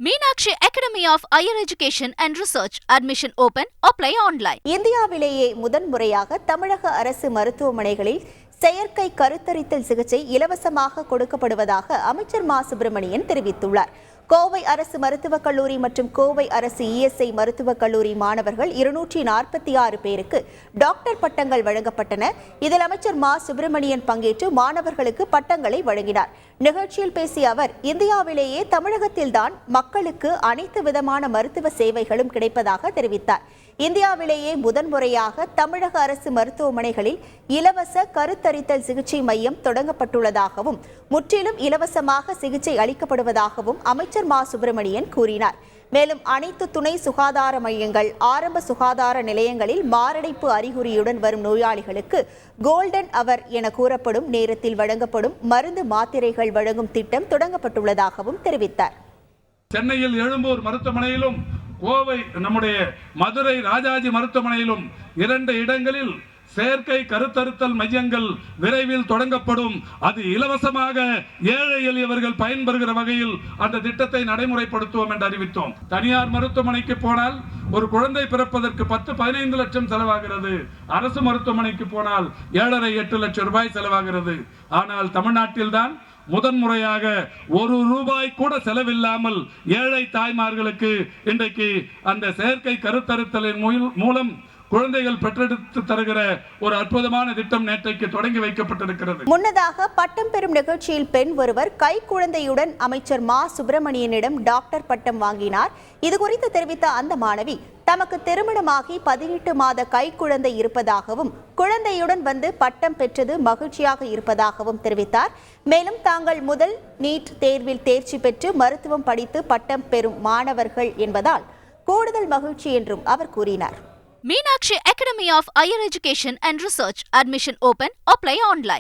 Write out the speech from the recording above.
Meenakshi Academy of Higher Education and Research. Admission open. Apply online. இந்தியாவிலேயே முதன்முறையாக தமிழக அரசு மருத்துவமனைகளில் செயற்கை கருத்தரித்தல் சிகிச்சை இலவசமாக கொடுக்கப்படுவதாக அமைச்சர் மா சுப்பிரமணியன் தெரிவித்துள்ளார். கோவை அரசு மருத்துவக் கல்லூரி மற்றும் கோவை அரசு இஎஸ்ஐ மருத்துவக் கல்லூரி மாணவர்கள் 246 பேருக்கு டாக்டர் பட்டங்கள் வழங்கப்பட்டன. இதில் அமைச்சர் மா சுப்பிரமணியன் பங்கேற்று மாணவர்களுக்கு பட்டங்களை வழங்கினார். நிகழ்ச்சியில் பேசிய அவர், இந்தியாவிலேயே தமிழகத்தில்தான் மக்களுக்கு அனைத்து விதமான மருத்துவ சேவைகளும் கிடைப்பதாக தெரிவித்தார். இந்தியாவிலேயே முதன்முறையாக தமிழக அரசு மருத்துவமனைகளில் இலவச கருத்தரித்தல் சிகிச்சை மையம் தொடங்கப்பட்டுள்ளதாகவும் முற்றிலும் இலவசமாக சிகிச்சை அளிக்கப்படுவதாகவும் அமைச்சர் மா சுப்பிரமணியன் கூறினார். மேலும் அனைத்து துணை சுகாதார மையங்கள், ஆரம்ப சுகாதார நிலையங்களில் மாரடைப்பு அறிகுறியுடன் வரும் நோயாளிகளுக்கு கோல்டன் அவர் என கூறப்படும் நேரத்தில் வழங்கப்படும் மருந்து மாத்திரைகள் வழங்கும் திட்டம் தொடங்கப்பட்டுள்ளதாகவும் தெரிவித்தார். சென்னையில் எழும்பூர் மருத்துவமனையிலும் கோவை நம்முடைய மதுரை ராஜாஜி மருத்துவமனையிலும் 2 இடங்களில் செயற்கை கருத்தறுத்தல் மையங்கள் விரைவில் தொடங்கப்படும். அது இலவசமாக ஏழை எளியவர்கள் பயன்பெறுகிற வகையில் அந்த திட்டத்தை நடைமுறைப்படுத்துவோம் என்று அறிவித்தோம். தனியார் மருத்துவமனைக்கு போனால் ஒரு குழந்தை பிறப்பதற்கு 10-15 லட்சம் செலவாகிறது. அரசு மருத்துவமனைக்கு போனால் 7.5-8 லட்சம் ரூபாய் செலவாகிறது. ஆனால் தமிழ்நாட்டில்தான் முதன்முறையாக ₹1 கூட செலவில்லாமல் ஏழை தாய்மார்களுக்கு இன்றைக்கு அந்த செயற்கை கருத்தறுத்தலின் மூலம் குழந்தைகள் பெற்றெடுத்து தருகிற ஒரு அற்புதமான திட்டம் நேற்றைக்கு தொடங்கி வைக்கப்பட்டிருக்கிறது. முன்னதாக பட்டம் பெறும் நிகழ்ச்சியில் பெண் ஒருவர் கை குழந்தையுடன் அமைச்சர் மா சுப்பிரமணியனிடம் டாக்டர் பட்டம் வாங்கினார். இதுகுறித்து தெரிவித்த அந்த மாணவி, தமக்கு திருமணமாகி 18 மாத கை குழந்தை இருப்பதாகவும் குழந்தையுடன் வந்து பட்டம் பெற்றது மகிழ்ச்சியாக இருப்பதாகவும் தெரிவித்தார். மேலும் தாங்கள் முதல் நீட் தேர்வில் தேர்ச்சி பெற்று மருத்துவம் படித்து பட்டம் பெறும் மாணவர்கள் என்பதால் கூடுதல் மகிழ்ச்சி என்றும் அவர் கூறினார். Meenakshi Academy of Higher Education and Research. Admission open. Apply online.